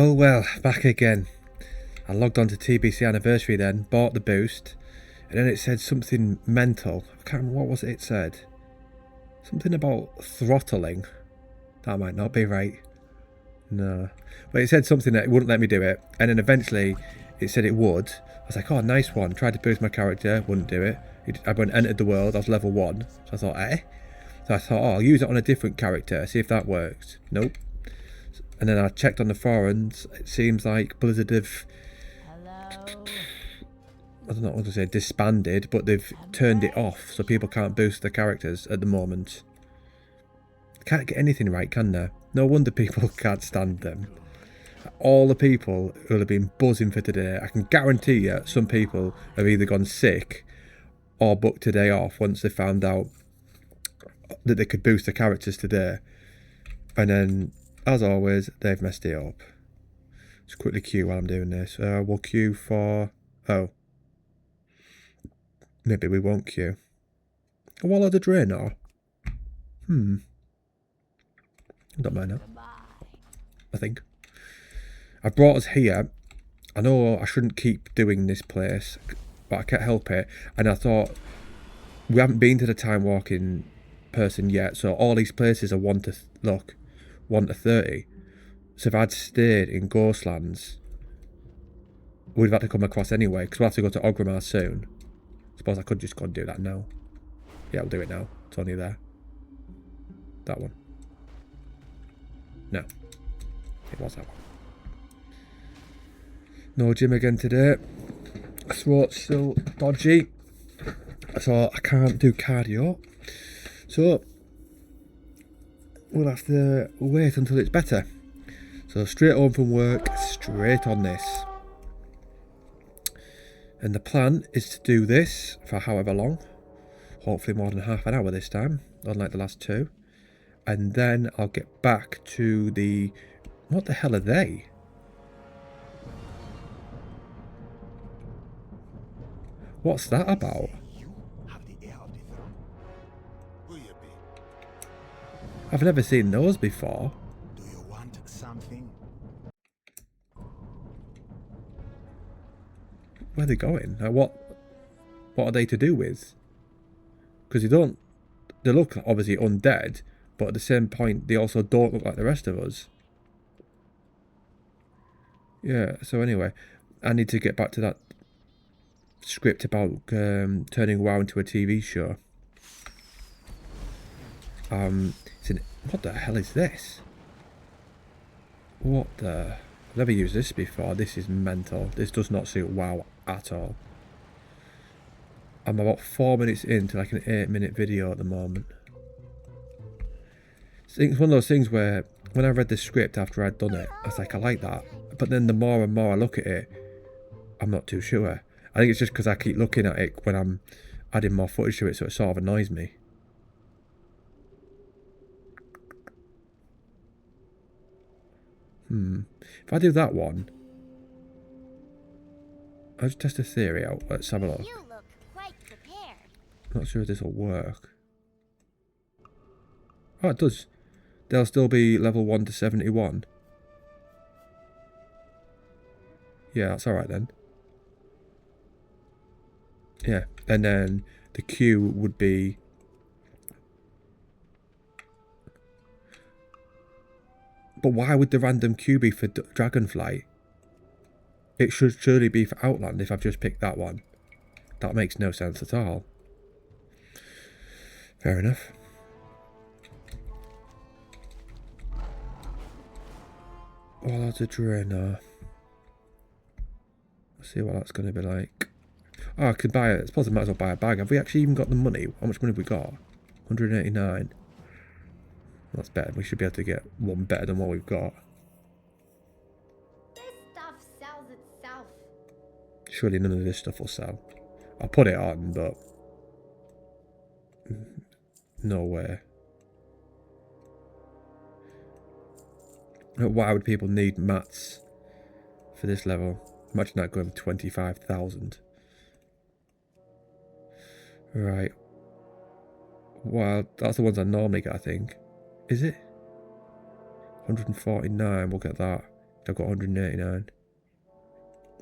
Oh well, back again. I logged on to TBC Anniversary then, bought the boost, and then it said something mental. I can't remember what was it said. Something about throttling. That might not be right. No. But it said something that it wouldn't let me do it, and then eventually it said it would. I was like, oh, nice one. Tried to boost my character, wouldn't do it. I went entered the world, I was level 1. So I thought, eh? So I thought, oh, I'll use it on a different character, see if that works. Nope. And then I checked on the forums, it seems like Blizzard have, I don't know what to say, disbanded, but they've turned it off so people can't boost their characters at the moment. Can't get anything right, can there? No wonder people can't stand them. All the people who have been buzzing for today, I can guarantee you some people have either gone sick or booked today off once they found out that they could boost their characters today. And then, as always, they've messed it up. Let's quickly queue while I'm doing this. We'll queue for... Oh. Maybe we won't queue. A wall of the Draenor? I don't mind that. I think. I brought us here. I know I shouldn't keep doing this place, but I can't help it. And I thought, we haven't been to the time walking person yet, so all these places are 1 to 30. So if I'd stayed in Ghostlands, we'd have had to come across anyway, because we'll have to go to Ogrimmar soon. Suppose I could just go and do that now. Yeah, I'll do it now. It's only there. That one. No. It was that one. No gym again today. Throat's still dodgy. So I can't do cardio. So we'll have to wait until it's better. So straight home from work, straight on this. And the plan is to do this for however long. Hopefully more than half an hour this time, unlike the last 2. And then I'll get back to the... What the hell are they? What's that about? I've never seen those before. Do you want something? Where are they going? Like what are they to do with? Because they look obviously undead, but at the same point they also don't look like the rest of us. Yeah, so anyway, I need to get back to that script about turning WoW into a TV show. What the hell is this? What the... I've never used this before. This is mental. This does not suit WoW at all. I'm about 4 minutes into like an 8-minute video at the moment. It's one of those things where when I read the script after I'd done it, I was like, I like that. But then the more and more I look at it, I'm not too sure. I think it's just because I keep looking at it when I'm adding more footage to it, so it sort of annoys me. If I do that one, I'll just test a theory out. Let's have a look. You look quite prepared. Not sure if this will work. Oh, it does. They'll still be level 1 to 71. Yeah, that's alright then. Yeah, and then the queue would be... But why would the random queue be for Dragonflight? It should surely be for Outland if I've just picked that one. That makes no sense at all. Fair enough. Well, that's a Draenor. Let's see what that's going to be like. Oh, I could buy it. I suppose I might as well buy a bag. Have we actually even got the money? How much money have we got? 189. That's better. We should be able to get one better than what we've got. This stuff sells itself. Surely none of this stuff will sell. I'll put it on, but... No way. Why would people need mats for this level? Imagine that going for 25,000. Right. Well, that's the ones I normally get, I think. Is it? 149, we'll get that. I've got 189.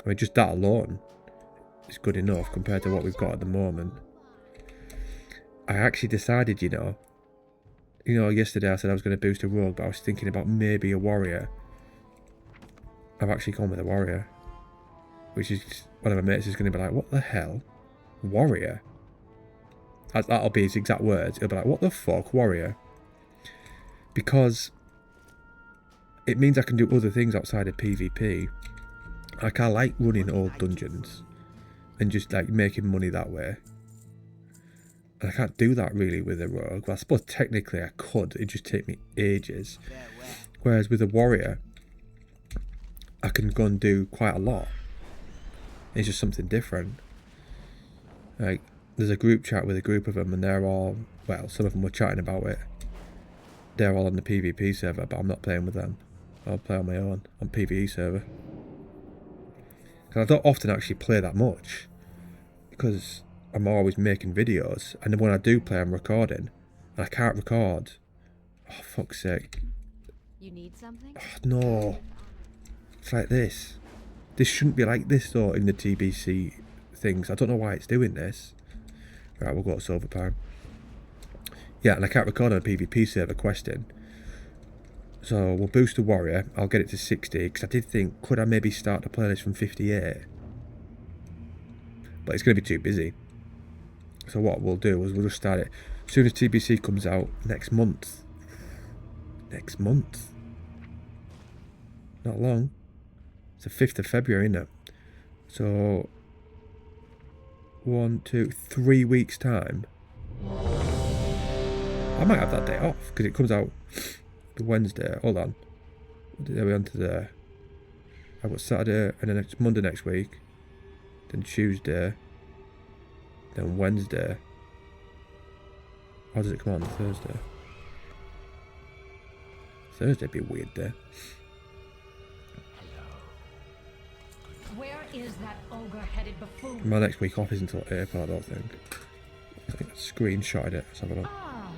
I mean, just that alone is good enough compared to what we've got at the moment. I actually decided, you know, yesterday I said I was going to boost a rogue, but I was thinking about maybe a warrior. I've actually gone with a warrior, which is one of my mates is going to be like, what the hell? Warrior? That'll be his exact words. He'll be like, what the fuck, warrior? Because it means I can do other things outside of PvP. Like, I like running old dungeons and just like making money that way. And I can't do that really with a rogue. Well, I suppose technically I could. It'd just take me ages. Whereas with a warrior, I can go and do quite a lot. It's just something different. Like, there's a group chat with a group of them, and they're all, well, some of them were chatting about it. They're all on the PvP server, but I'm not playing with them. I'll play on my own, on PvE server. Because I don't often actually play that much. Because I'm always making videos, and then when I do play, I'm recording. And I can't record. Oh, fuck's sake. You need something? Oh, no. It's like this. This shouldn't be like this, though, in the TBC things. I don't know why it's doing this. Right, we'll go to Silverpine. Yeah, and I can't record on a PvP server questing. So we'll boost the warrior. I'll get it to 60, because I did think, could I maybe start the playlist from 58? But it's going to be too busy. So what we'll do is we'll just start it as soon as TBC comes out next month. Next month? Not long. It's the 5th of February, isn't it? So 1, 2, 3 weeks time. I might have that day off because it comes out the Wednesday. Hold on. What day are we on today? I've got Saturday and then it's Monday next week. Then Tuesday. Then Wednesday. How does it come out on Thursday? Thursday'd be a weird day. Where is that ogre-headed buffoon? My next week off isn't until April, I don't think. I think I screenshotted it. Let's have a look. Ah,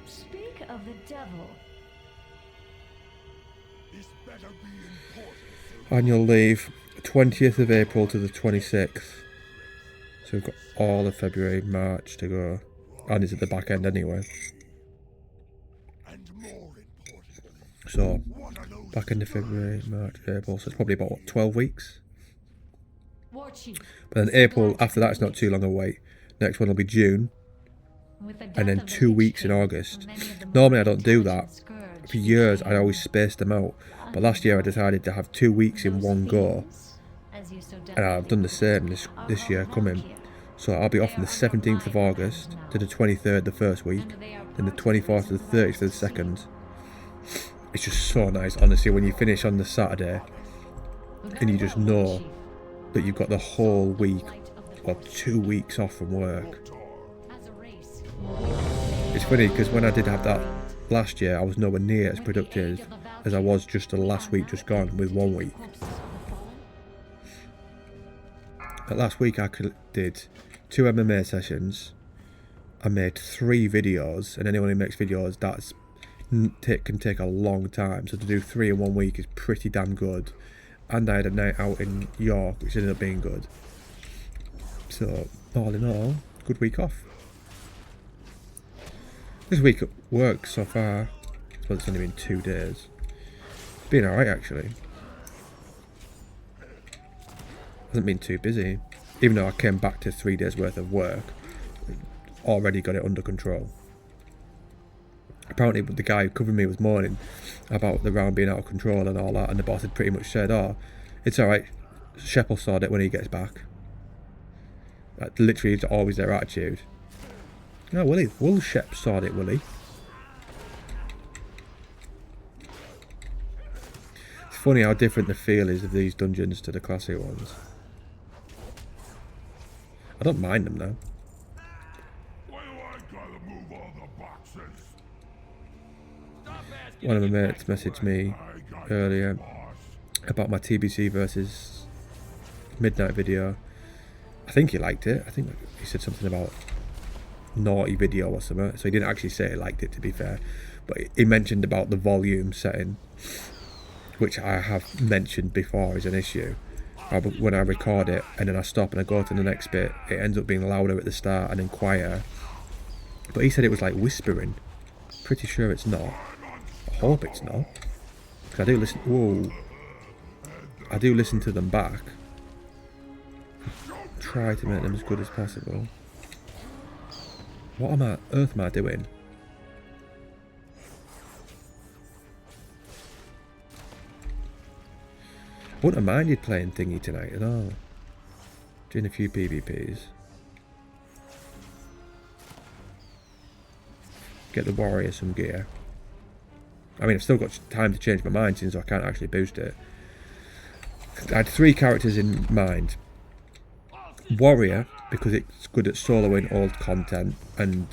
speak of the devil. This better be important. Annual leave, 20th of April to the 26th. So we've got all of February, March to go. And it's at the back end anyway. And more importantly, So, what are those back end of February, March, April. So it's probably about, what, 12 weeks? War chief. But then April, after that, it's not too long a wait. Next one will be June. And then 2 weeks in August. Normally I don't do that. For years I always spaced them out. But last year I decided to have 2 weeks in one go. And I've done the same this year coming. So I'll be off from the 17th of August to the 23rd the first week. Then the 24th to the 30th for the second. It's just so nice, honestly, when you finish on the Saturday. And you just know that you've got the whole week or 2 weeks off from work. It's funny because when I did have that last year, I was nowhere near as productive as I was just the last week just gone with 1 week. But last week I did 2 MMA sessions. I made 3 videos, and anyone who makes videos, can take a long time. So to do 3 in 1 week is pretty damn good. And I had a night out in York, which ended up being good. So all in all, good week off. This week at work so far, I suppose it's only been 2 days. It's been alright actually. Hasn't been too busy. Even though I came back to 3 days worth of work, already got it under control. Apparently the guy who covered me was moaning about the round being out of control and all that, and the boss had pretty much said, oh, it's alright, Shep will sort it when he gets back. That literally is always their attitude. No, will he? Will Shep sort it, will he? It's funny how different the feel is of these dungeons to the classic ones. I don't mind them now. why do I gotta move all the boxes? One of my mates messaged me earlier about my TBC versus Midnight video. I think he liked it. I think he said something about naughty video or something. So he didn't actually say he liked it, to be fair. But he mentioned about the volume setting, which I have mentioned before is an issue. When I record it and then I stop and I go to the next bit, it ends up being louder at the start and then quieter. But he said it was like whispering. Pretty sure it's not. I hope it's not. Because I do listen. Whoa. I do listen to them back. Try to make them as good as possible. What on earth am I doing? I wouldn't have minded playing thingy tonight at all. Doing a few PvPs. Get the warrior some gear. I mean, I've still got time to change my mind since I can't actually boost it. I had 3 characters in mind. Warrior, because it's good at soloing old content, and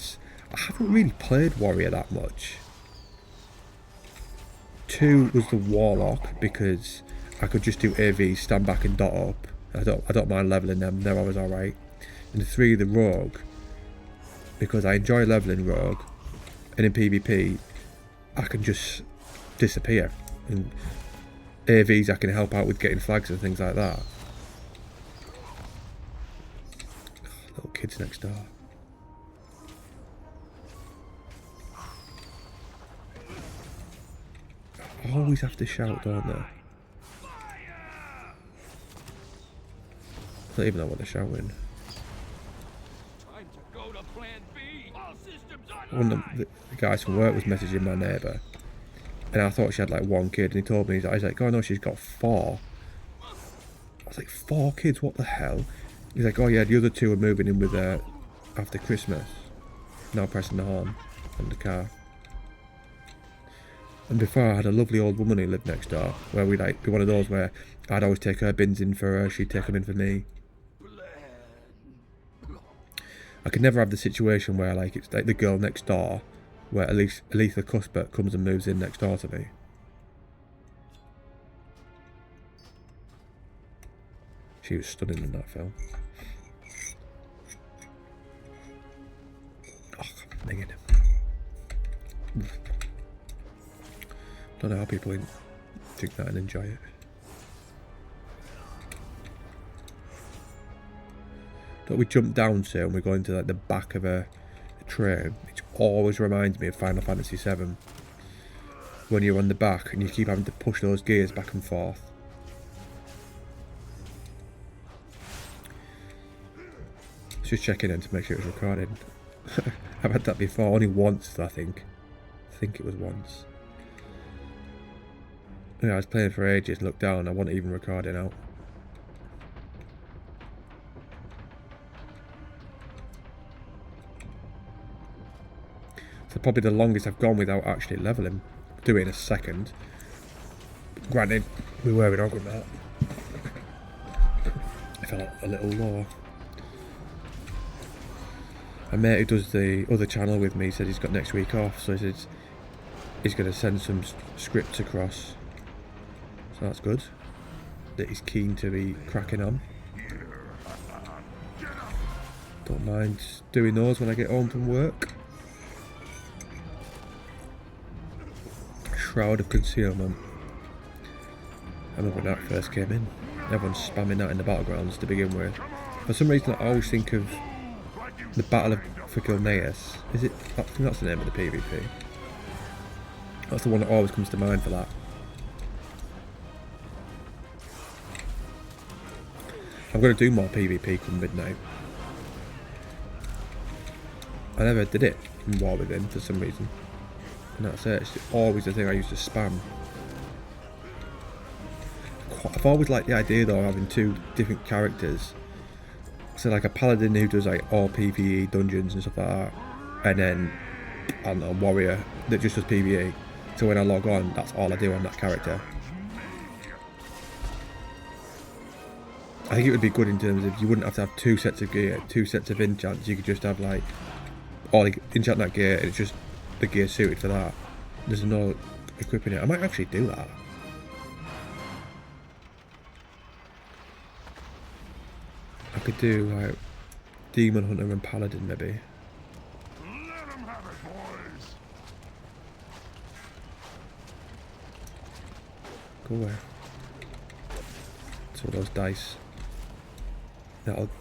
I haven't really played Warrior that much. 2 was the Warlock, because I could just do AV, stand back and dot up. I don't mind leveling them, they're always alright. And 3, the Rogue, because I enjoy leveling Rogue, and in PvP, I can just disappear. And AVs I can help out with getting flags and things like that. Little kids next door. I always have to shout, don't they? I don't even know what they're shouting. One of the guys from work was messaging my neighbour, and I thought she had like 1 kid, and he told me, he's like, oh no, she's got 4. I was like, 4 kids, what the hell? He's like, oh yeah, the other 2 are moving in with her after Christmas. Now pressing the horn on the car. And before, I had a lovely old woman who lived next door, where we'd like be one of those where I'd always take her bins in for her, she'd take them in for me. I could never have the situation where like it's like the girl next door, where Aletha Cuthbert comes and moves in next door to me. She was stunning in that film. Oh, Megan. Don't know how people think that and enjoy it. Don't we jump down to and we go into like the back of a train, which always reminds me of Final Fantasy VII. When you're on the back and you keep having to push those gears back and forth. Just checking in to make sure it was recording. I've had that before, only once I think. I think it was once. Yeah, I was playing for ages, looked down, I wasn't even recording out. So probably the longest I've gone without actually leveling. Do it in a second. Granted, we were in Grimrail. I felt a little low. A mate who does the other channel with me said he's got next week off, so he said he's going to send some scripts across. So that's good. That he's keen to be cracking on. Don't mind doing those when I get home from work. Shroud of Concealment. I remember when that first came in. Everyone's spamming that in the battlegrounds to begin with. For some reason I always think of the Battle of Frigilneus. Is it? I think that's the name of the PvP. That's the one that always comes to mind for that. I'm going to do more PvP come midnight. I never did it in War Within for some reason. And that's it, it's always the thing I used to spam. I've always liked the idea though of having 2 different characters. So like a paladin who does like all PvE dungeons and stuff like that. And then, I don't know, a warrior that just does PvE. So when I log on, that's all I do on that character. I think it would be good in terms of you wouldn't have to have 2 sets of gear, 2 sets of enchants. You could just have like, all enchant that gear and it's just the gear suited for that. There's no equipping it. I might actually do that. I could do like Demon Hunter and Paladin maybe. Let 'em have it, boys. Go away. So those dice.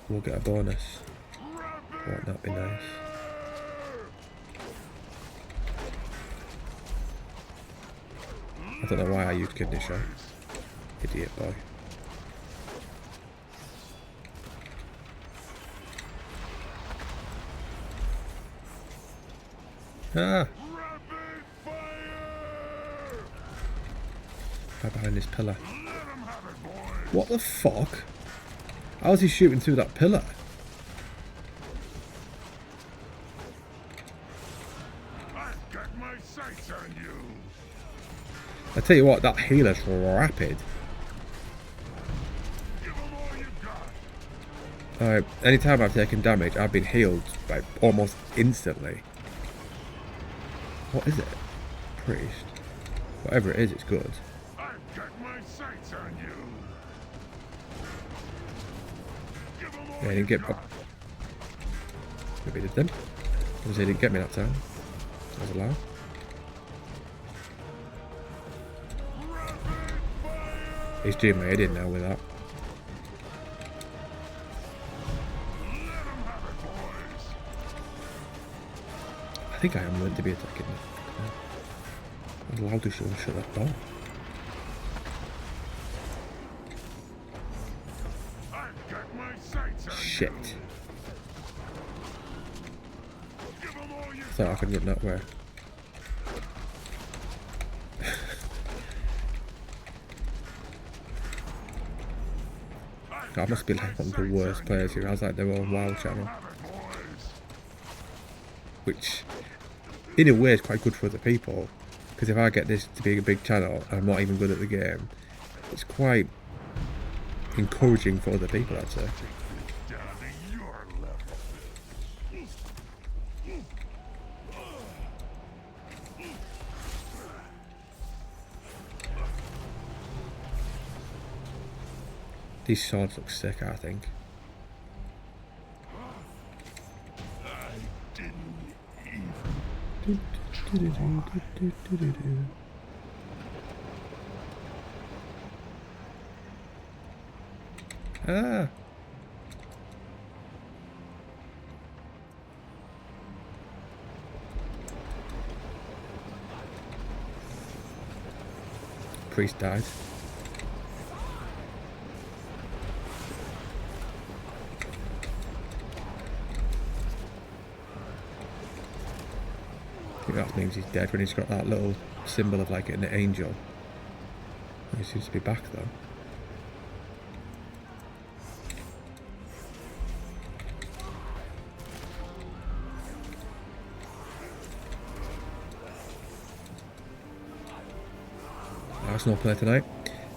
We'll get a bonus. Won't that be nice? I don't know why I used kidney shot. Idiot boy. Ah! Right behind this pillar. What the fuck? How is he shooting through that pillar? I've got my sights on you. I tell you what, that healer's rapid. Give 'em all you got. Alright, anytime I've taken damage, I've been healed by almost instantly. What is it? Priest. Whatever it is, it's good. I've got my sights on you. Give 'em all Yeah, he you didn't get... got. Maybe he did then. Obviously he didn't get me that time. I was allowed. He's doing my head in now with that. Let 'em have it, boys. I think I am meant to be attacking them. I was allowed to shut that door. I've got my sights on Shit. you. Give 'em all you Thought I could run that way. I must be like one of the worst players who has like their own WoW channel. have it, boys. Which, in a way, is quite good for other people. Because if I get this to be a big channel and I'm not even good at the game, it's quite encouraging for other people, I'd say. Down to your level. These swords look sick, I think. I didn't even. Ah! Priest died. I think that means he's dead when he's got that little symbol of like an angel. He seems to be back though. Arsenal play tonight,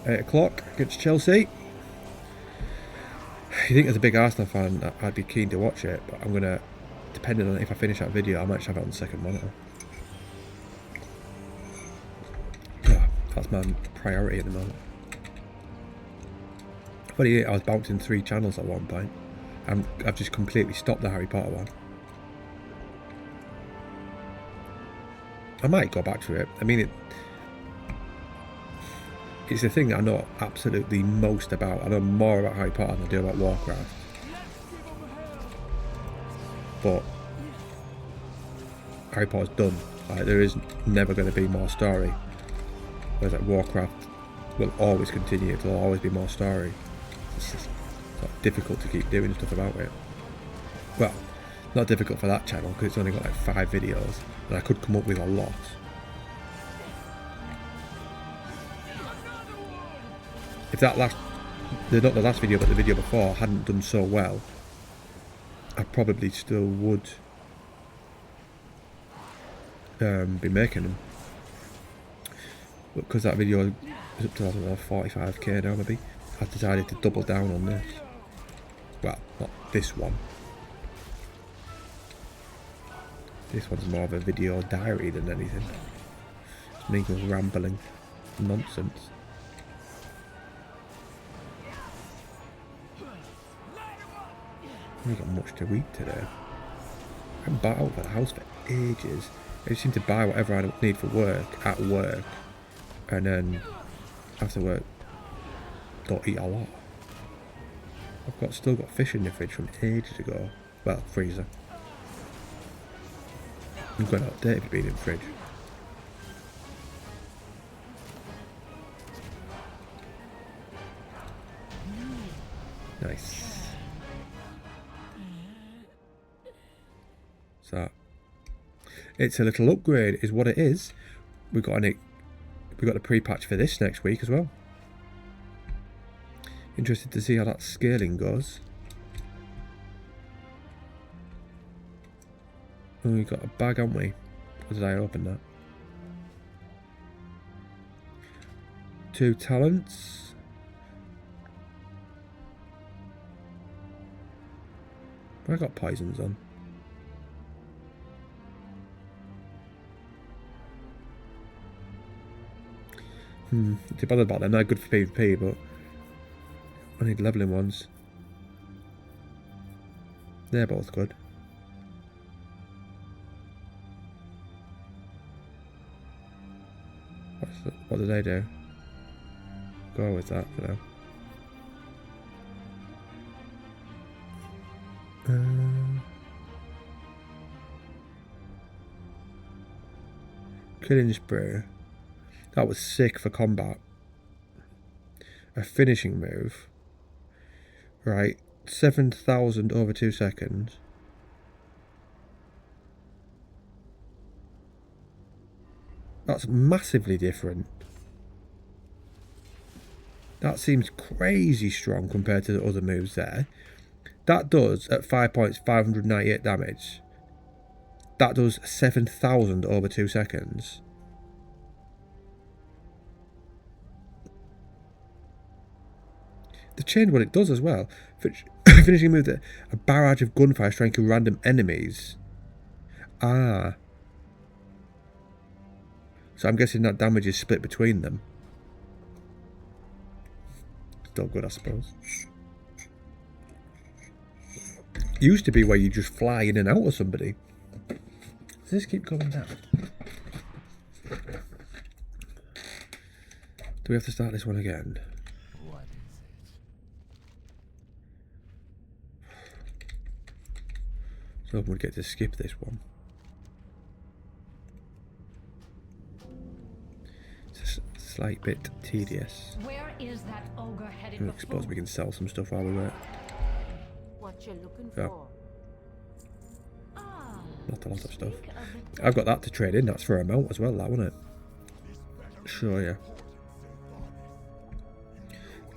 8 o'clock against Chelsea. You think as a big Arsenal fan I'd be keen to watch it, but I'm gonna, depending on if I finish that video, I might have it on the second monitor. That's my priority at the moment. Funny, I was bouncing 3 channels at one point, and I've just completely stopped the Harry Potter one. I might go back to it. I mean, it's the thing that I know absolutely most about. I know more about Harry Potter than I do about Warcraft. But Harry Potter's done. Like, there is never going to be more story. Whereas like Warcraft will always continue. There'll always be more story. It's just sort of difficult to keep doing stuff about it. Well, not difficult for that channel because it's only got like 5 videos, and I could come up with a lot. If that not the last video, but the video before hadn't done so well, I probably still would be making them. But because that video is up to, I don't know, 45k now maybe, I've decided to double down on this. Well, not this one. This one's more of a video diary than anything. It's me just rambling nonsense. I haven't got much to eat today. I haven't bought out of the house for ages. I just seem to buy whatever I need for work at work, and then After work, don't eat a lot. I've still got fish in the fridge from ages ago. Well, freezer. I'm going out there if it's been in the fridge. Nice. So it's a little upgrade, is what it is. We got a pre-patch for this next week as well. Interested to see how that scaling goes. Oh, we got a bag, haven't we? Or did I open that? 2 talents. I got poisons on. Too bothered about them. They're good for PvP, but I need leveling ones. They're both good. What do they do? Go with that for now. Killing spree. That was sick for combat. A finishing move. Right. 7,000 over 2 seconds. That's massively different. That seems crazy strong compared to the other moves there. That does, at 5 points, 598 damage. That does 7,000 over 2 seconds. They've changed what it does as well. Finishing a move that a barrage of gunfire striking random enemies. Ah. So I'm guessing that damage is split between them. Still good, I suppose. Used to be where you just fly in and out of somebody. Does this keep going down? Do we have to start this one again? What is it? So we'll get to skip this one. It's a slight bit tedious. Where is that ogre headed I suppose we buffoon? can sell some stuff while we wait. What you're looking Yeah. for? Ah, Not a lot of stuff. speak of the I've got that to trade in. That's for a mount as well, that, wasn't it? Sure, yeah.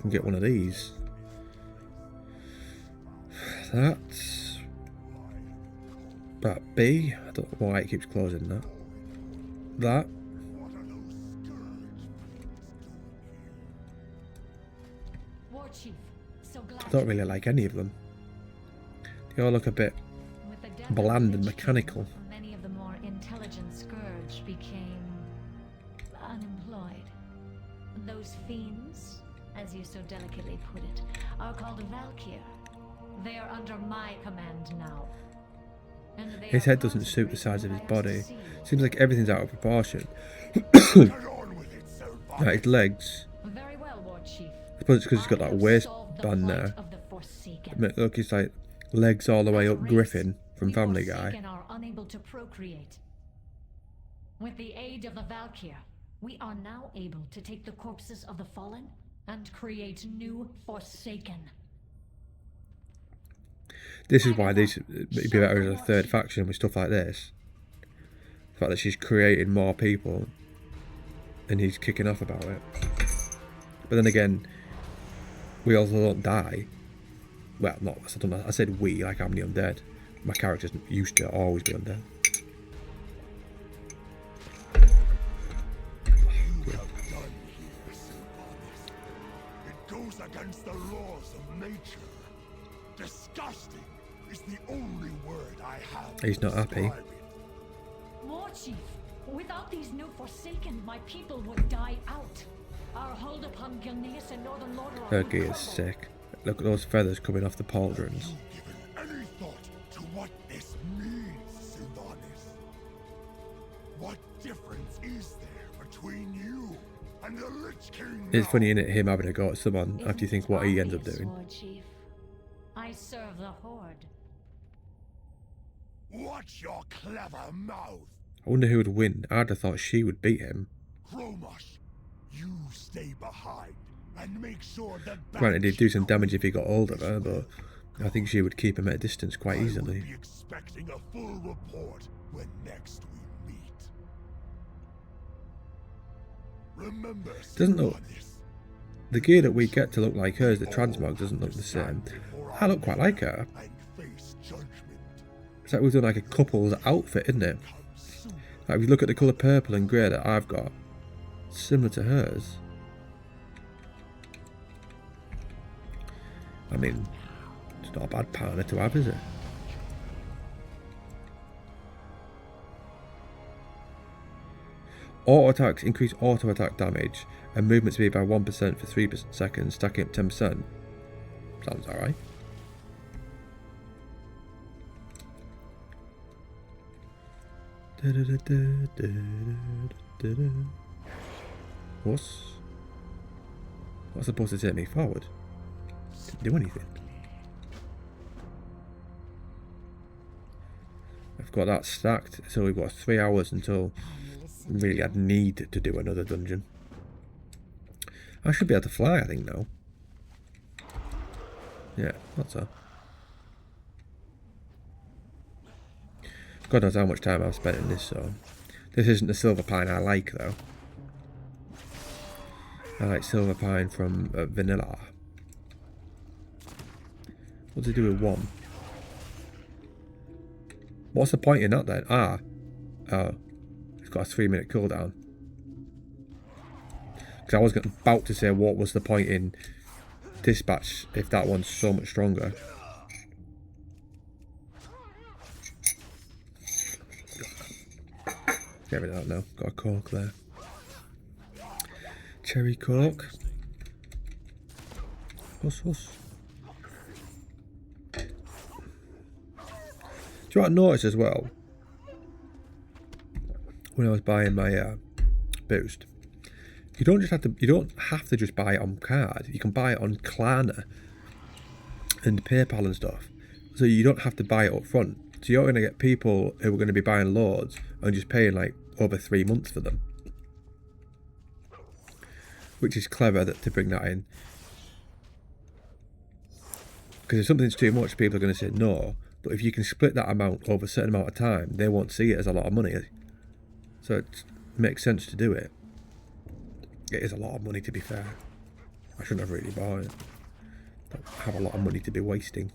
Can get one of these. That's that B. I don't know why it keeps closing that. That. War Chief, so glad I don't really like any of them. They all look a bit with the death of bland the and Lich King, mechanical. Many of the more intelligent scourge became unemployed. Those fiends, as you so delicately put it, are called Valkyr. They are under my command now. And they His are head doesn't suit the size of his body. concentrating what I have Seems like everything's out of proportion. Get on with it, Silverpine. Like his legs. seen. Very well, War Chief. I suppose it's because he's got I that have waistband solved the there. plight of the Forsaken. Look, he's like legs all the way As a up race, Griffin from the Family Guy. Forsaken are unable to procreate. With the aid of the Valkyr, we are now able to take the corpses of the fallen and create new Forsaken. This is why these would be better as a third faction with stuff like this. The fact that she's creating more people and he's kicking off about it. But then again, we also don't die. Well, not, I said we, like I'm the undead. My characters used to always be undead. You have done here, Silverpine. It goes against the laws of nature. Disgusting is the only word I have. He's not to happy. describe it. War Chief, without these new Forsaken, my people would die out. Our hold upon Gilneas and Northern Lordaeron Her would gear's crumble. sick. Look at those feathers coming off the pauldrons. Have you given any thought to what this means, Sylvanas? What difference is there between you and And the Lich King It's now. funny, innit, him having a go at someone after you think what he ends up doing. Lord Chief. I serve the Horde. Watch your clever mouth. I wonder who would win. I'd have thought she would beat him. Chromas, you stay behind and make sure that. Granted, he'd do some damage if he got hold of her, but I think she would keep him at a distance quite I will easily. be expecting a full report when next we meet. Remember, Doesn't look. Sylvanas, The gear that we get to look like hers, the transmog, doesn't look the same. I look quite like her. and face judgment. It's like we've done like a couple's outfit, isn't it? Come soon. Like if you look at the colour purple and grey that I've got, similar to hers. I mean, it's not a bad partner to have, is it? Auto attacks increase auto attack damage and movement speed by 1% for 3 seconds, stacking up 10%. Sounds alright. What's supposed to take me forward? Didn't do anything. I've got that stacked, so we've got 3 hours until really I'd need to do another dungeon. I should be able to fly, I think, now. Yeah, that's so. God knows how much time I've spent in this, so. This isn't the Silverpine I like, though. I like Silverpine from Vanilla. What does it do with 1? What's the point in that then? Oh, it's got a 3-minute cooldown. Because I was about to say what was the point in Dispatch if that one's so much stronger. Get rid of that now. Got a cork there. Cherry cork. Huss, huss. Do you know what I noticed as well? When I was buying my boost, you don't have to just buy it on card. You can buy it on Klarna and PayPal and stuff. So you don't have to buy it up front. So you're going to get people who are going to be buying loads and just paying like over 3 months for them. Which is clever to bring that in. Because if something's too much, people are going to say no. But if you can split that amount over a certain amount of time, they won't see it as a lot of money. So it makes sense to do it. It is a lot of money, to be fair. I shouldn't have really bought it. But I have a lot of money to be wasting.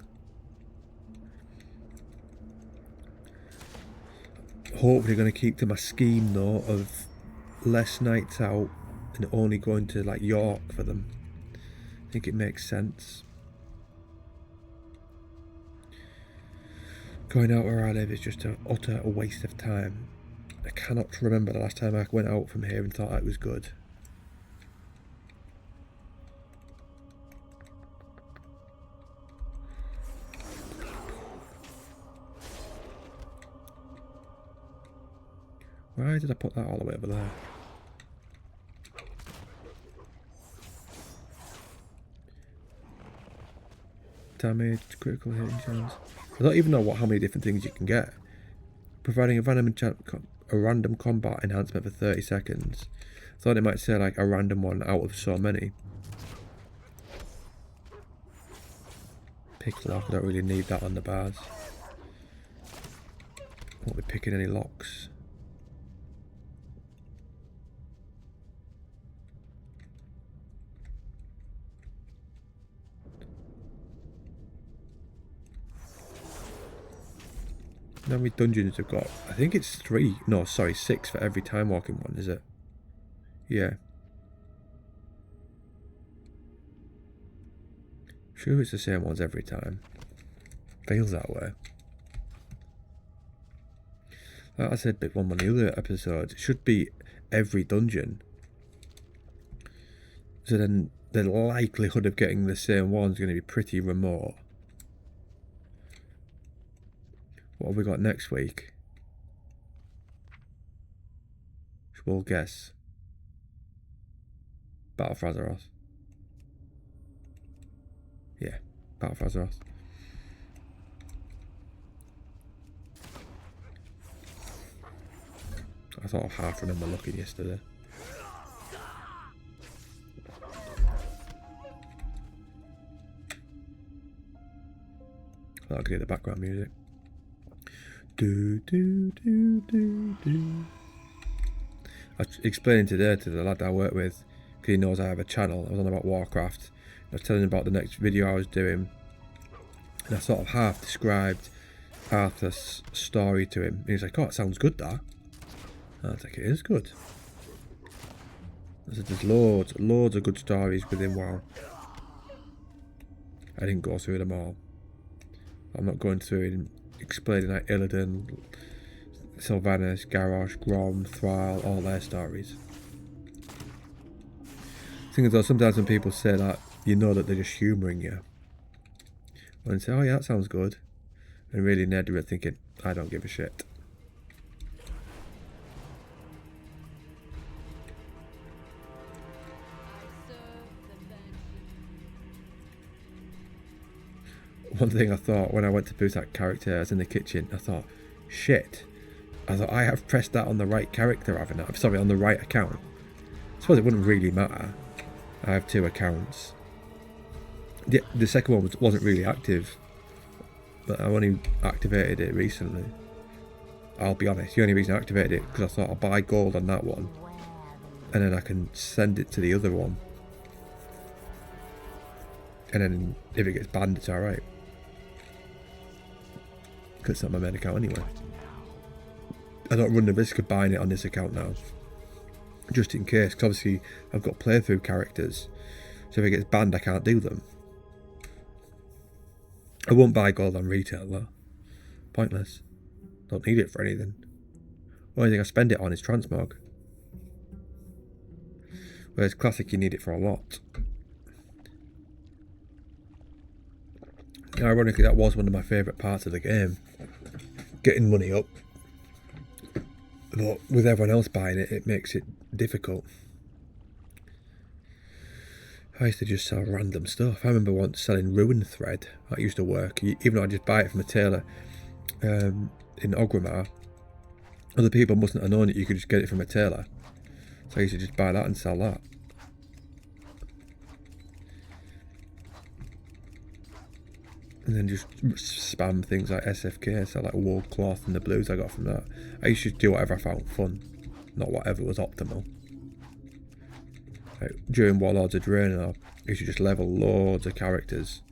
Hopefully going to keep to my scheme though of less nights out and only going to like York for them. I think it makes sense. Going out where I live is just an utter waste of time. I cannot remember the last time I went out from here and thought it was good. Why did I put that all the way over there? Damage, critical hitting chance. I don't even know how many different things you can get. Providing a random combat enhancement for 30 seconds. Thought it might say like a random one out of so many. Pick lock, I don't really need that on the bars. Won't be picking any locks. How many dungeons have got? I think it's 3. No, sorry, 6 for every time walking one, is it? Yeah. Sure it's the same ones every time. Feels that way. Like I said on one of the other episodes, it should be every dungeon. So then the likelihood of getting the same one's going to be pretty remote. What have we got next week? We'll guess. Battle for Azeroth. Yeah, Battle for Azeroth. I sort of half remember looking yesterday. I could hear the background music. Do do do do do. I was explaining today to the lad I work with, because he knows I have a channel. I was on about Warcraft. I was telling him about the next video I was doing, and I sort of half described Arthur's story to him. And he's like, "Oh, it sounds good, that." And I was like, "It is good." I said, "There's loads of good stories within WoW." I didn't go through them all. I'm not going through and explaining like Illidan, Sylvanas, Garrosh, Grom, Thrall, all their stories. The thing is though, sometimes when people say that, you know that they're just humouring you. When they say, "Oh yeah, that sounds good," and really Ned were thinking, "I don't give a shit." One thing I thought when I went to boost that character, I was in the kitchen, I thought, shit. I thought, I have pressed that on the right character, haven't I? I'm sorry, on the right account. I suppose it wouldn't really matter. I have 2 accounts. The second one wasn't really active, but I only activated it recently. I'll be honest, the only reason I activated it because I thought I'll buy gold on that one, and then I can send it to the other one. And then if it gets banned, it's alright. Because it's not my main account anyway. I don't run the risk of buying it on this account now. Just in case, because obviously I've got playthrough characters. So if it gets banned, I can't do them. I won't buy gold on retail though. Pointless. Don't need it for anything. The only thing I spend it on is transmog. Whereas classic, you need it for a lot. Ironically, that was one of my favourite parts of the game. Getting money up. But with everyone else buying it, it makes it difficult. I used to just sell random stuff. I remember once selling ruin thread. That used to work. Even though I just buy it from a tailor in Ogrimmar. Other people mustn't have known that you could just get it from a tailor. So I used to just buy that and sell that. And then just spam things like SFK, so like wool cloth and the blues I got from that. I used to do whatever I found fun, not whatever was optimal. Like during Warlords of Draenor, I used to just level loads of characters.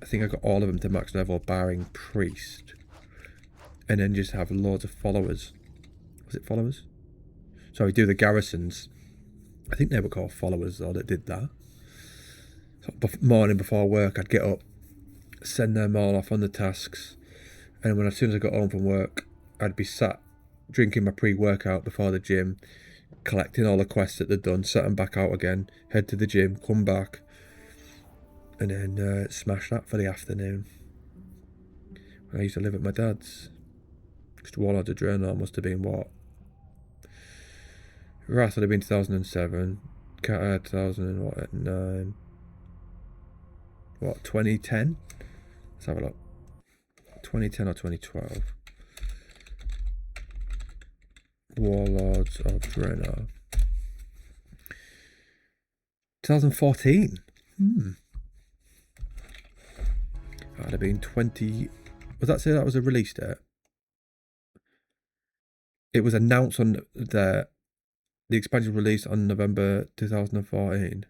I think I got all of them to max level barring Priest. And then just have loads of followers. Was it followers? Sorry, do the garrisons. I think they were called followers though that did that. So morning before work I'd get up, send them all off on the tasks, and when as soon as I got home from work I'd be sat drinking my pre-workout before the gym, collecting all the quests that they'd done, set them back out again, head to the gym, come back, and then smash that for the afternoon. I used to live at my dad's. Just Warlords of Draenor must have been what? Wrath would have been 2007, Cat 2009. What, 2010? Let's have a look. 2010 or 2012. Warlords of Draenor. 2014. That'd have been 20. Was that say that was a release date? It was announced on the expansion release on November 2014.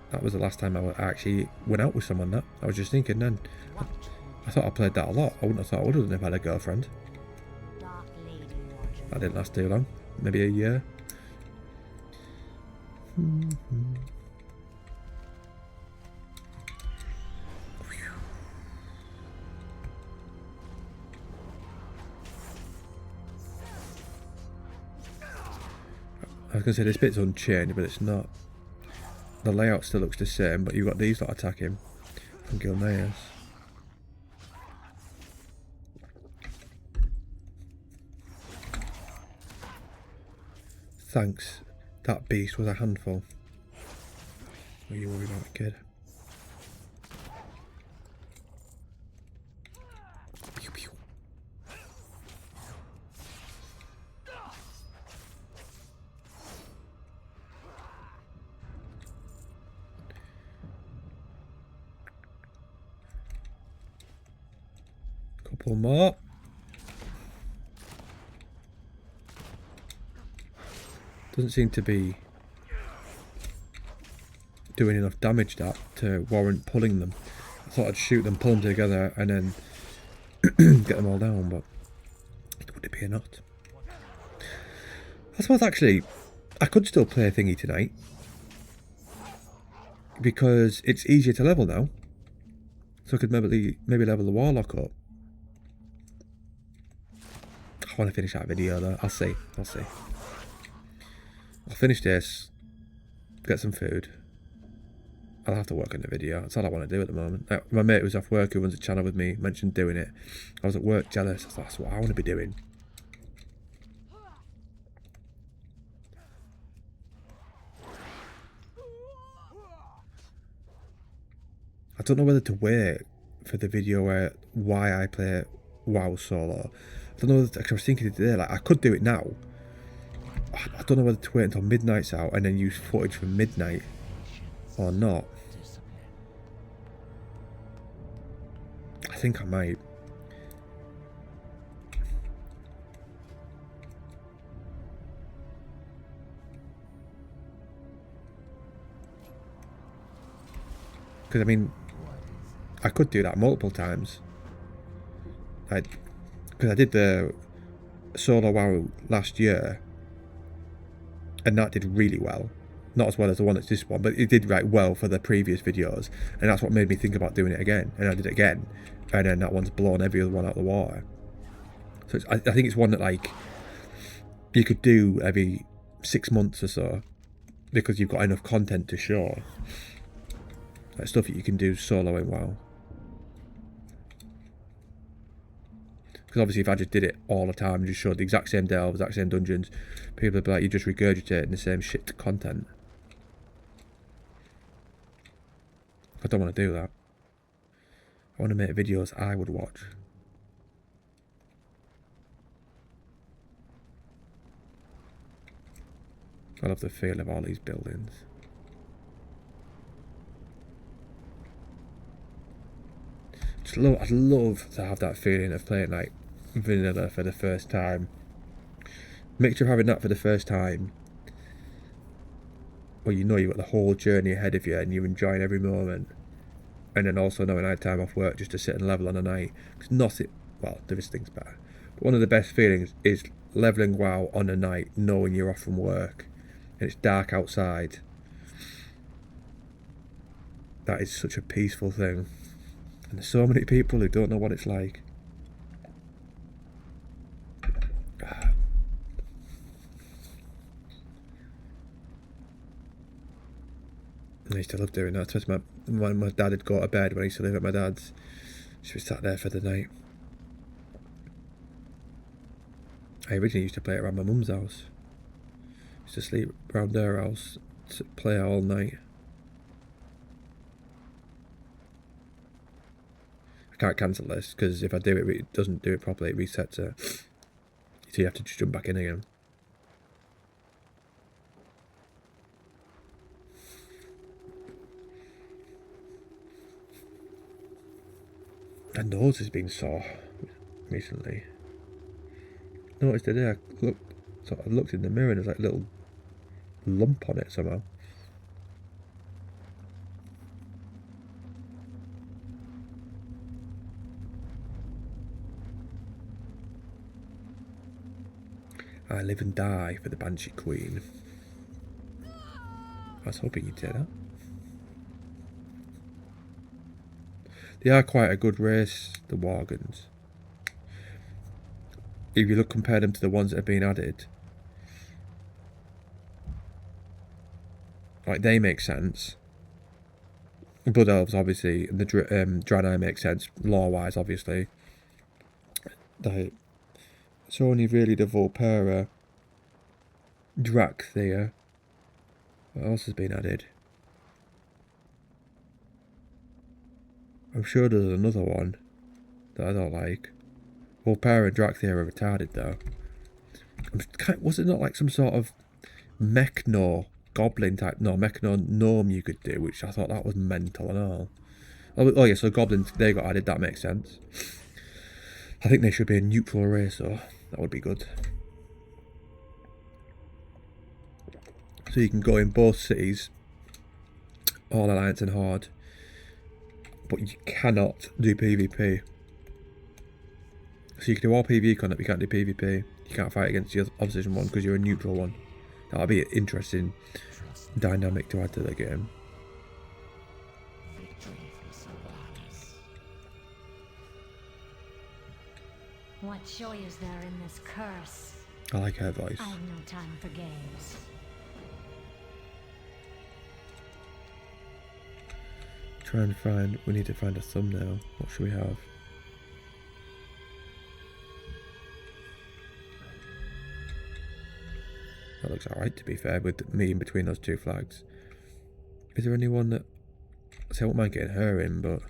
That was the last time I actually went out with someone. That I was just thinking then. I thought I played that a lot. I wouldn't have thought I would have if I had a girlfriend. That didn't last too long. Maybe a year. I was going to say this bit's unchained, but it's not. The layout still looks the same, but you've got these that attack him from Gilneas. Thanks. That beast was a handful. What are you worried about, kid? Pew, pew. Couple more. Doesn't seem to be doing enough damage that to warrant pulling them. I thought I'd shoot them, pull them together, and then get them all down, but it would appear not. I suppose actually I could still play Thingy tonight because it's easier to level now. So I could maybe level the Warlock up. I want to finish that video though. I'll see. I'll finish this, get some food. I'll have to work on the video. That's all I want to do at the moment. My mate who's off work, who runs a channel with me, mentioned doing it. I was at work jealous. I thought, that's what I want to be doing. I don't know whether to wait for the video why I play WoW solo. I don't know whether to, I was thinking today, like I could do it now. I don't know whether to wait until midnight's out and then use footage from midnight or not. I think I might. Because I mean, I could do that multiple times. Because I did the solo WoW last year, and that did really well. Not as well as the one that's this one, but it did right well for the previous videos, and that's what made me think about doing it again. And I did it again, and then that one's blown every other one out of the water. So I think it's one that like you could do every 6 months or so, because you've got enough content to show. Like stuff that you can do solo in WoW. Because obviously if I just did it all the time and just showed the exact same delve, exact same dungeons, people would be like, you're just regurgitating the same shit content. I don't want to do that. I want to make videos I would watch. I love the feel of all these buildings. I'd love to have that feeling of playing like vanilla for the first time. Mixture of having that for the first time, where you know you've got the whole journey ahead of you and you're enjoying every moment, and then also knowing I had time off work just to sit and level on a night. Because nothing, well, there is things better, but one of the best feelings is leveling WoW on a night, knowing you're off from work and it's dark outside. That is such a peaceful thing. And there's so many people who don't know what it's like. I used to love doing that. Especially when my dad had go to bed, when I used to live at my dad's, she was sat there for the night. I originally used to play it around my mum's house. Used to sleep around their house, to play all night. I can't cancel this because if I do it, it doesn't do it properly. It resets it, so you have to just jump back in again. My nose has been sore recently. Noticed today I looked in the mirror and there's like a little lump on it somehow. I live and die for the Banshee Queen. I was hoping you'd say that. They are quite a good race, the Worgens. If you compare them to the ones that have been added, like they make sense. Blood Elves, obviously, and the Draenei make sense, lore-wise, obviously. It's only really the Volpera Dracthea. What else has been added? I'm sure there's another one that I don't like. Volpara and Dracthea are retarded though. Was it not like some sort of Mechno goblin type? No, Mechno gnome you could do, which I thought that was mental and all. Oh yeah, so goblins, they got added, that makes sense. I think they should be a neutral race, so that would be good. So you can go in both cities, all Alliance and Horde, but you cannot do PvP. So you can do all PvE content, but you can't do PvP. You can't fight against the opposition one because you're a neutral one. That would be an interesting dynamic to add to the game. What joy is there in this curse? I like her voice. I have no time for games. Try and find, we need to find a thumbnail. What should we have? That looks alright, to be fair, with me in between those two flags. Is there anyone that... See, I won't mind getting her in, but...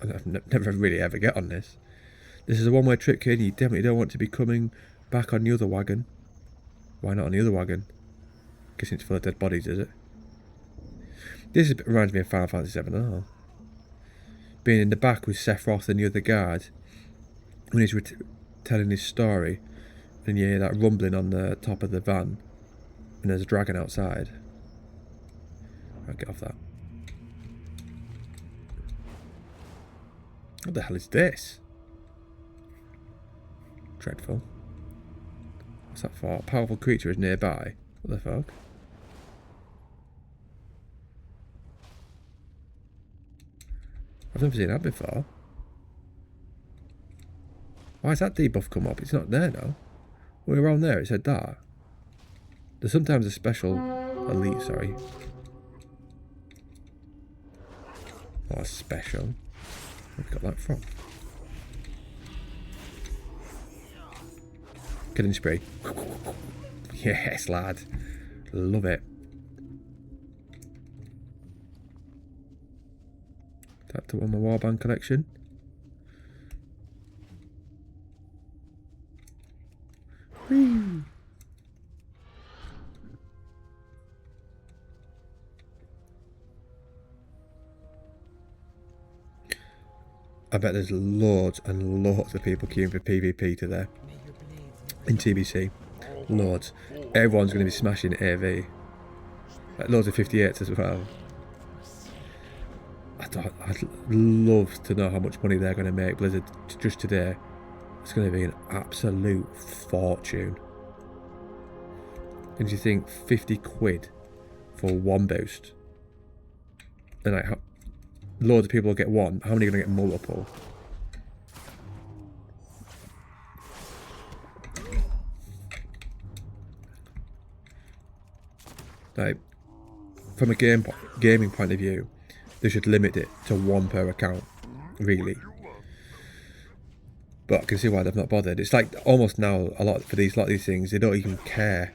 I've never really ever get on this. This is a one-way trip, kid. You definitely don't want to be coming back on the other wagon. Why not on the other wagon? Guessing it's full of dead bodies, is it? This reminds me of Final Fantasy VII. Oh. Being in the back with Sephiroth and the other guard when he's telling his story, and you hear that rumbling on the top of the van, and there's a dragon outside. I'll get off that. What the hell is this? Dreadful. What's that for? A powerful creature is nearby. What the fuck? I've never seen that before. Why has that debuff come up? It's not there now. We were around there, it said that. There's sometimes a special elite, sorry. Oh, a special. Where have we got that from? Killing spree. Yes, lad. Love it. That to on my warband collection. Whee. I bet there's loads and loads of people queuing for PvP today. In TBC. Loads. Everyone's going to be smashing AV. Like loads of 58s as well. I'd love to know how much money they're going to make. Blizzard just today. It's going to be an absolute fortune. And do you think 50 quid for one boost? And like, loads of people will get one. How many are going to get multiple? Like, from a gaming point of view, they should limit it to one per account, really. But I can see why they've not bothered. It's like almost now a lot of these things, they don't even care,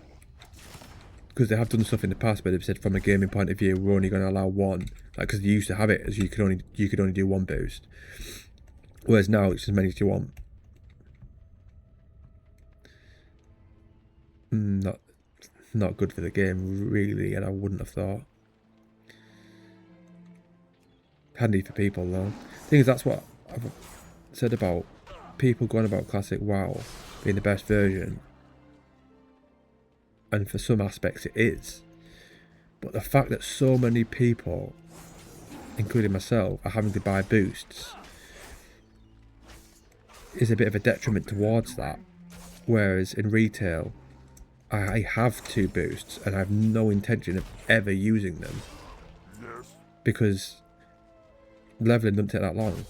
because they have done stuff in the past where they've said from a gaming point of view we're only going to allow one, like because they used to have it as you could only do one boost, whereas now it's as many as you want. Not good for the game really, and I wouldn't have thought. Handy for people though. Thing is, that's what I've said about people going about Classic WoW being the best version, and for some aspects it is, but the fact that so many people, including myself, are having to buy boosts is a bit of a detriment towards that. Whereas in retail, I have 2 boosts and I have no intention of ever using them, because leveling doesn't take that long.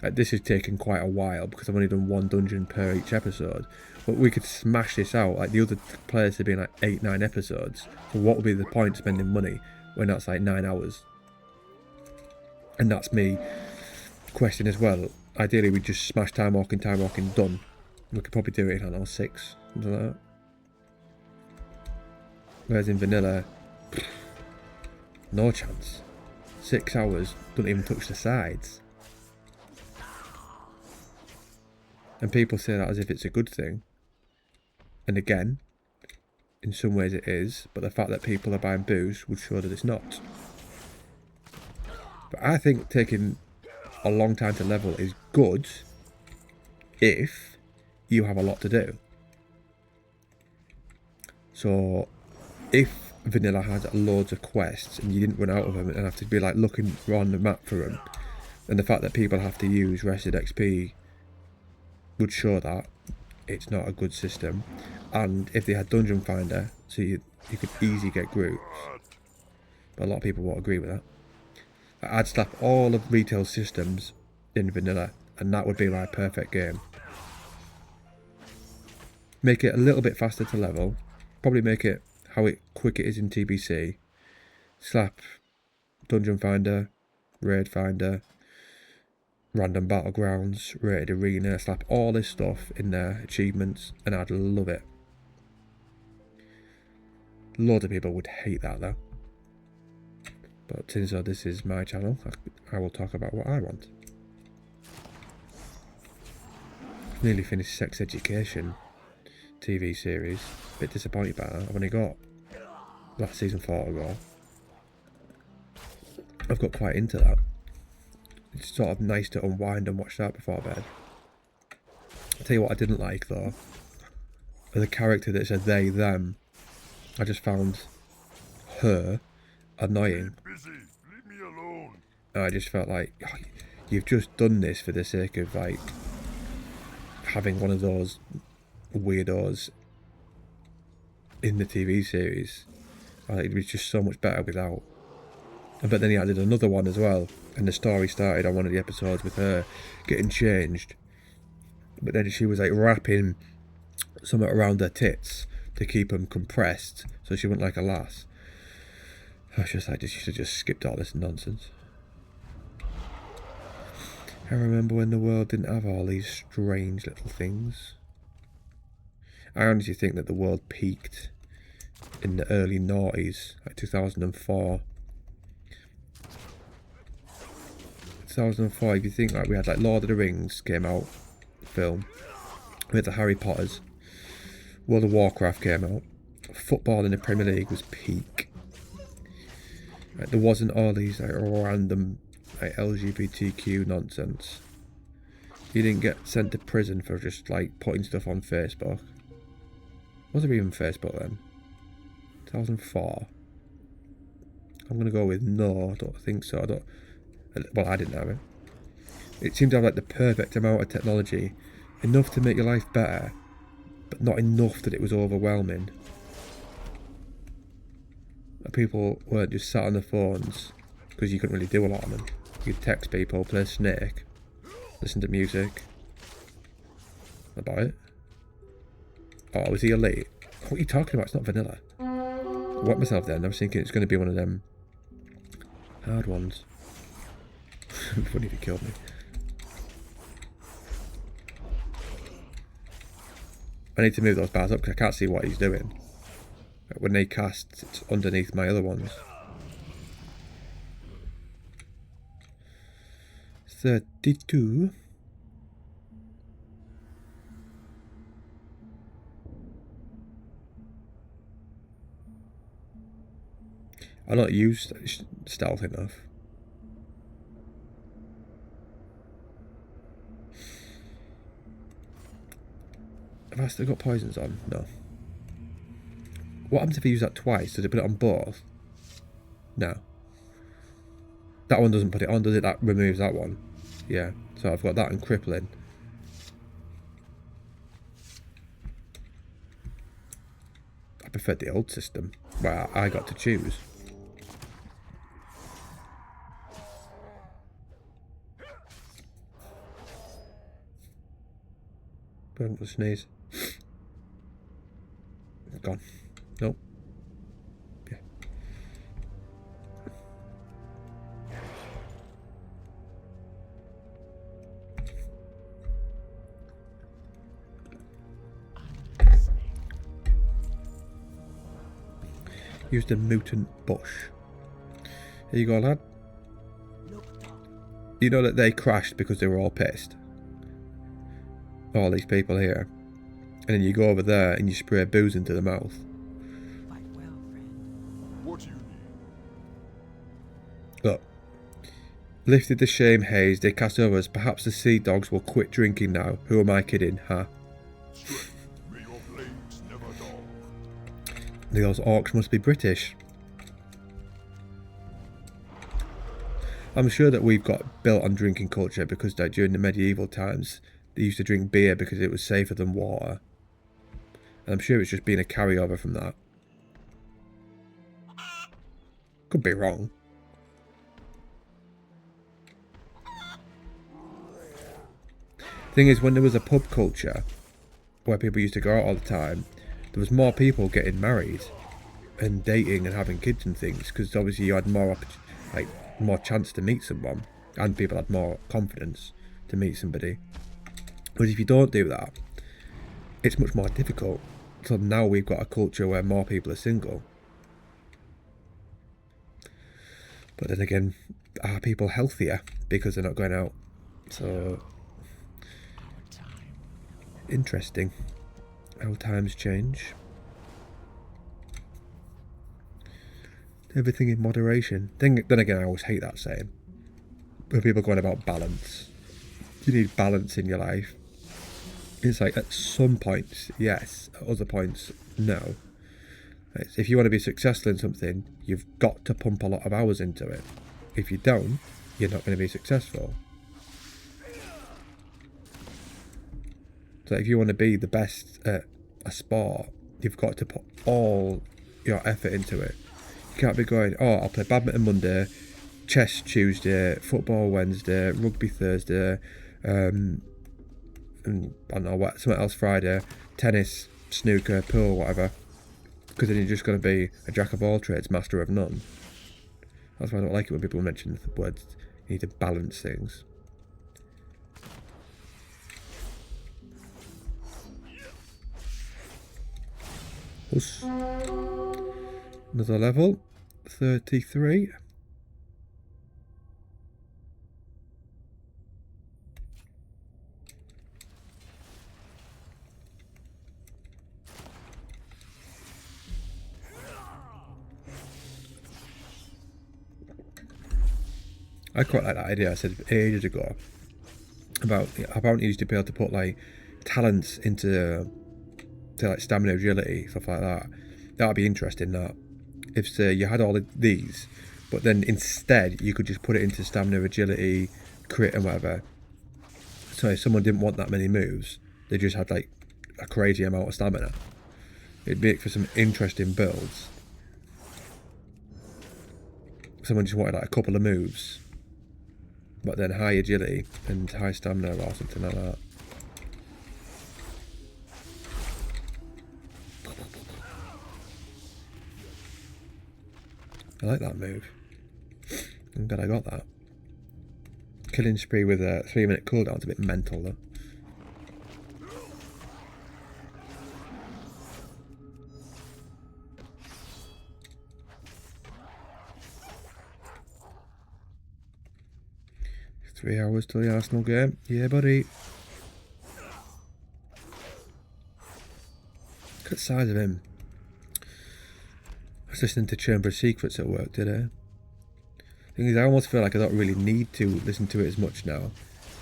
Like, this has taken quite a while because I've only done 1 dungeon per each episode, but we could smash this out. Like, the other players have been like 8-9 episodes, so what would be the point spending money when that's like 9 hours? And that's me questioning as well, ideally we just smash time walking, done. We could probably do it in, I don't know, 6, something like that. Whereas in vanilla, no chance. 6 hours, don't even touch the sides. And people say that as if it's a good thing. And again, in some ways it is, but the fact that people are buying booze would show that it's not. But I think taking a long time to level is good if you have a lot to do. So if vanilla had loads of quests and you didn't run out of them and have to be like looking around the map for them, and the fact that people have to use rested XP would show that it's not a good system. And if they had Dungeon Finder, so you could easily get groups, but a lot of people won't agree with that. I'd slap all of retail systems in vanilla, and that would be my perfect game. Make it a little bit faster to level, probably make it how quick it is in TBC. Slap Dungeon Finder, Raid Finder, Random Battlegrounds, Rated Arena, slap all this stuff in there, achievements, and I'd love it. Loads of people would hate that though. But since this is my channel, I will talk about what I want. Nearly finished Sex Education TV series. A bit disappointed by that. I've only got last season 4 to go. I've got quite into that. It's sort of nice to unwind and watch that before bed. I'll tell you what I didn't like though. The character that's a they, them. I just found her annoying. Leave me alone. And I just felt like, oh, you've just done this for the sake of like having one of those weirdos in the TV series. I think it was just so much better without. But then he added another one as well, and the story started on one of the episodes with her getting changed. But then she was like wrapping something around her tits to keep them compressed so she wouldn't like a lass. I was just like, you should have just skipped all this nonsense. I remember when the world didn't have all these strange little things. I honestly think that the world peaked in the early noughties, like 2004. 2004, if you think like we had like Lord of the Rings came out, film. We had the Harry Potters. World of Warcraft came out. Football in the Premier League was peak. Like, there wasn't all these like random like LGBTQ nonsense. You didn't get sent to prison for just like putting stuff on Facebook. Was there even Facebook then? 2004. I'm gonna go with no. I don't think so. Well, I didn't have it. It seemed to have like the perfect amount of technology, enough to make your life better, but not enough that it was overwhelming. People weren't just sat on their phones because you couldn't really do a lot of them. You'd text people, play Snake, listen to music. About it. Oh, was he elite? What are you talking about? It's not vanilla. I wet myself then. I was thinking it's going to be one of them hard ones. Funny if he killed me. I need to move those bars up because I can't see what he's doing. When they cast, it's underneath my other ones. 32. I don't use stealth enough. Have I still got poisons on? No. What happens if I use that twice? Does it put it on both? No. That one doesn't put it on, does it? That removes that one. Yeah. So I've got that and crippling. I preferred the old system where I got to choose. Going for a sneeze. Gone. Nope. Yeah. Use the mutant bush. Here you go, lad. You know that they crashed because they were all pissed. All these people here. And then you go over there and you spray booze into the mouth. Quite well, friend. What do you need? Look. Lifted the shame haze they cast over us. Perhaps the sea dogs will quit drinking now. Who am I kidding, huh? Strength, may your blades never dull. Those orcs must be British. I'm sure that we've got built on drinking culture because like, during the medieval times they used to drink beer because it was safer than water. And I'm sure it's just been a carryover from that. Could be wrong. Thing is, when there was a pub culture where people used to go out all the time, there was more people getting married and dating and having kids and things because obviously you had more more chance to meet someone and people had more confidence to meet somebody. But if you don't do that, it's much more difficult. So now we've got a culture where more people are single. But then again, are people healthier because they're not going out? So interesting how times change. Everything in moderation. Then again, I always hate that saying. When people going about balance. You need balance in your life. It's like at some points, yes. At other points, no. If you want to be successful in something, you've got to pump a lot of hours into it. If you don't, you're not going to be successful. So if you want to be the best at a sport, you've got to put all your effort into it. You can't be going, oh, I'll play badminton Monday, chess Tuesday, football Wednesday, rugby Thursday, and I don't know what, something else Friday, tennis, snooker, pool, whatever. Because then you're just going to be a jack of all trades, master of none. That's why I don't like it when people mention the words, you need to balance things. Plus, another level, 33. I quite like that idea I said ages ago about apparently you used to be able to put like talents into like stamina, agility, stuff like that. That'd be interesting. That if say you had all of these, but then instead you could just put it into stamina, agility, crit, and whatever. So if someone didn't want that many moves, they just had like a crazy amount of stamina. It'd make for some interesting builds. Someone just wanted like a couple of moves, but then high agility and high stamina or something like that. I like that move. I'm glad I got that. Killing spree with a 3-minute cooldown's a bit mental though. Three hours till the Arsenal game. Yeah, buddy. Look at the size of him. I was listening to Chamber of Secrets at work today. The thing is, I almost feel like I don't really need to listen to it as much now.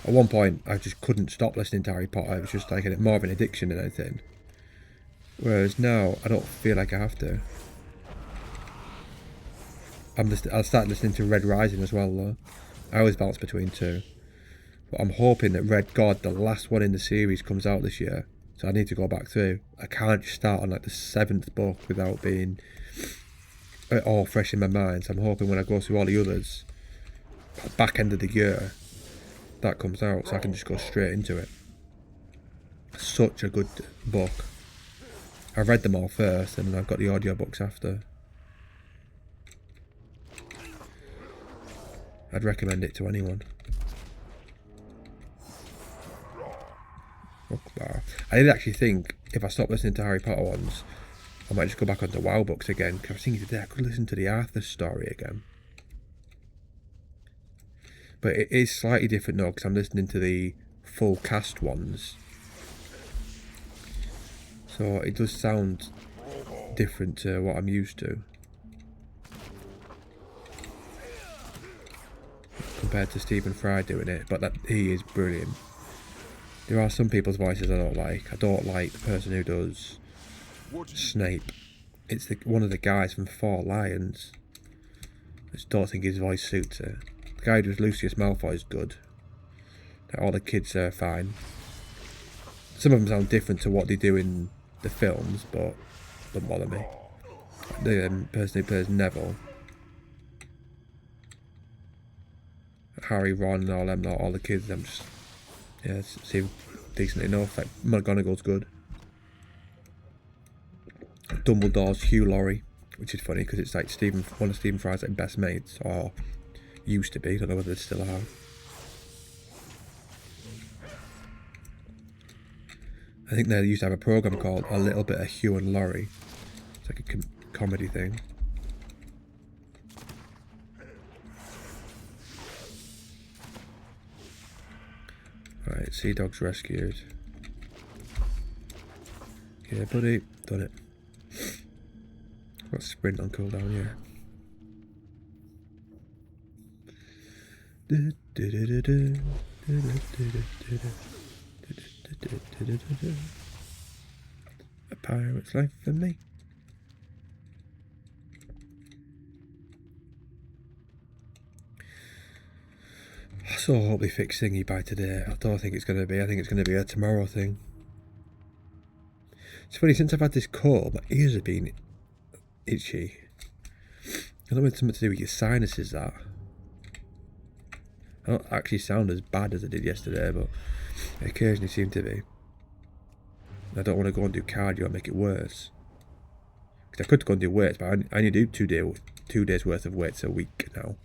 At one point, I just couldn't stop listening to Harry Potter. It was just like more of an addiction than anything. Whereas now, I don't feel like I have to. I'll start listening to Red Rising as well, though. I always bounce between two. But I'm hoping that Red God, the last one in the series, comes out this year. So I need to go back through. I can't just start on like the 7th book without being all fresh in my mind. So I'm hoping when I go through all the others, back end of the year, that comes out. So I can just go straight into it. Such a good book. I read them all first and then I've got the audiobooks after. I'd recommend it to anyone. I did actually think if I stopped listening to Harry Potter ones, I might just go back onto WoW books again, because I was thinking today I could listen to the Arthur story again. But it is slightly different now, because I'm listening to the full cast ones. So it does sound different to what I'm used to. Compared to Stephen Fry doing it, but that he is brilliant. There are some people's voices I don't like. I don't like the person who does Snape. It's one of the guys from Four Lions. I just don't think his voice suits it. The guy who does Lucius Malfoy is good. All the kids are fine. Some of them sound different to what they do in the films, but don't bother me. The person who plays Neville, Harry, Ron, and all them, all the kids, them just, yeah, seem decent enough. Like McGonagall's good. Dumbledore's Hugh Laurie, which is funny because it's like one of Stephen Fry's like best mates, or used to be. Don't know whether they still are. I think they used to have a program called A Little Bit of Hugh and Laurie. It's like a comedy thing. Right, Sea Dog's rescued. Yeah, buddy, done it. Got sprint on cooldown, yeah. A pirate's life for me. So I hope they fix thingy by today. I don't think it's going to be. I think it's going to be a tomorrow thing. It's funny, since I've had this cold, my ears have been itchy. I don't know if it's something to do with your sinuses, that. I don't actually sound as bad as I did yesterday, but they occasionally seem to be. I don't want to go and do cardio and make it worse. Because I could go and do weights, but I only do 2 days worth of weights a week now.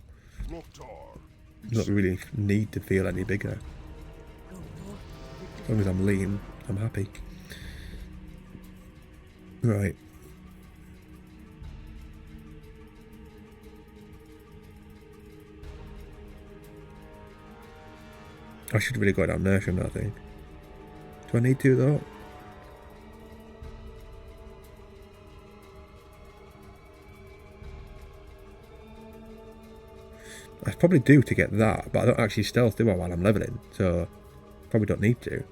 I don't really need to feel any bigger. As long as I'm lean, I'm happy. Right. I should really go down nursery, I think. Do I need to though? I probably do to get that, but I don't actually stealth do I while I'm leveling, so probably don't need to.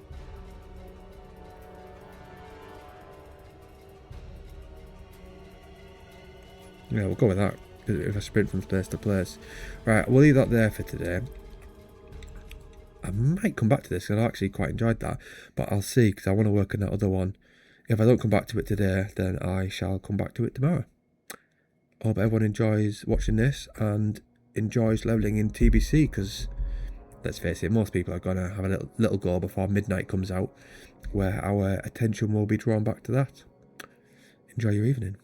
Yeah, we'll go with that, if I sprint from place to place. Right, we'll leave that there for today. I might come back to this, because I actually quite enjoyed that, but I'll see, because I want to work on that other one. If I don't come back to it today, then I shall come back to it tomorrow. Hope everyone enjoys watching this, and enjoys leveling in TBC, because let's face it, most people are going to have a little go before midnight comes out, where our attention will be drawn back to that. Enjoy your evening.